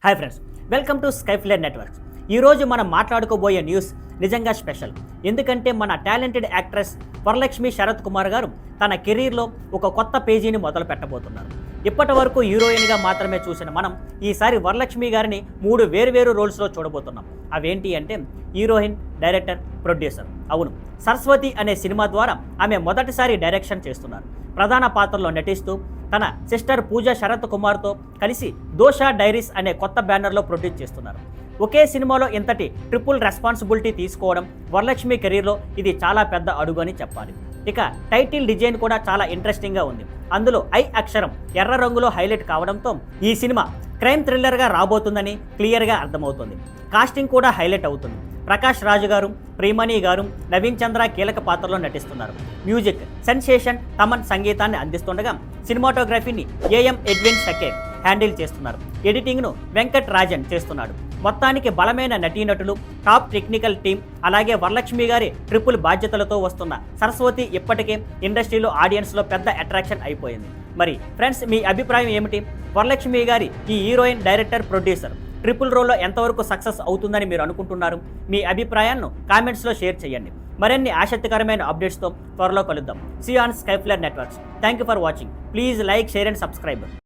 Hi friends, welcome to Skyflare networks. ఈరోజు మనం మాట్లాడుకోబోయే న్యూస్ నిజంగా స్పెషల్. ఎందుకంటే మన టాలెంటెడ్ యాక్ట్రెస్ వరలక్ష్మి శరత్ కుమార్ గారు తన కెరీర్లో ఒక కొత్త పేజీని మొదలు పెట్టబోతున్నారు. ఇప్పటి వరకు హీరోయిన్గా మాత్రమే చూసిన మనం ఈసారి వరలక్ష్మి గారిని 3 వేరువేరు రోల్స్లో చూడబోతున్నాం. అవేంటి అంటే హీరోయిన్, డైరెక్టర్, ప్రొడ్యూసర్. అవును, సరస్వతి అనే సినిమా ద్వారా ఆమె మొదటిసారి డైరెక్షన్ చేస్తున్నారు. ప్రధాన పాత్రలో నటిస్తూ తన సిస్టర్ పూజా శరత్ కుమార్తో కలిసి దోషా డైరీస్ అనే కొత్త బ్యానర్లో ప్రొడ్యూస్ చేస్తున్నారు. ఒకే సినిమాలో ఇంతటి ట్రిపుల్ రెస్పాన్సిబిలిటీ తీసుకోవడం వరలక్ష్మి కెరీర్లో ఇది చాలా పెద్ద అడుగు అని చెప్పాలి. ఇక టైటిల్ డిజైన్ కూడా చాలా ఇంట్రెస్టింగ్గా ఉంది. అందులో ఐ అక్షరం ఎర్ర రంగులో హైలైట్ కావడంతో ఈ సినిమా క్రైమ్ థ్రిల్లర్గా రాబోతుందని క్లియర్గా అర్థమవుతుంది. కాస్టింగ్ కూడా హైలైట్ అవుతుంది. ప్రకాష్ రాజు గారు, ప్రియమణి గారు, నవీన్ చంద్ర కీలక పాత్రలో నటిస్తున్నారు. మ్యూజిక్ సెన్సేషన్ తమన్ సంగీతాన్ని అందిస్తుండగా సినిమాటోగ్రఫీని ఏఎం ఎడ్విన్ సకే హ్యాండిల్ చేస్తున్నారు. ఎడిటింగ్ను వెంకట్ రాజన్ చేస్తున్నాడు. మొత్తానికి బలమైన నటీనటులు, టాప్ టెక్నికల్ టీం, అలాగే వరలక్ష్మి గారి ట్రిపుల్ బాధ్యతలతో వస్తున్న సరస్వతి ఇప్పటికే ఇండస్ట్రీలో ఆడియన్స్లో పెద్ద అట్రాక్షన్ అయిపోయింది. మరి ఫ్రెండ్స్, మీ అభిప్రాయం ఏమిటి? వరలక్ష్మి గారి ఈ హీరోయిన్, డైరెక్టర్, ప్రొడ్యూసర్ ట్రిపుల్ రోల్లో ఎంతవరకు సక్సెస్ అవుతుందని మీరు అనుకుంటున్నారు? మీ అభిప్రాయాలను కామెంట్స్లో షేర్ చేయండి. మరిన్ని ఆసక్తికరమైన అప్డేట్స్తో త్వరలో కలుద్దాం. See on Skyflare networks. Thank you for watching. Please like, share and subscribe.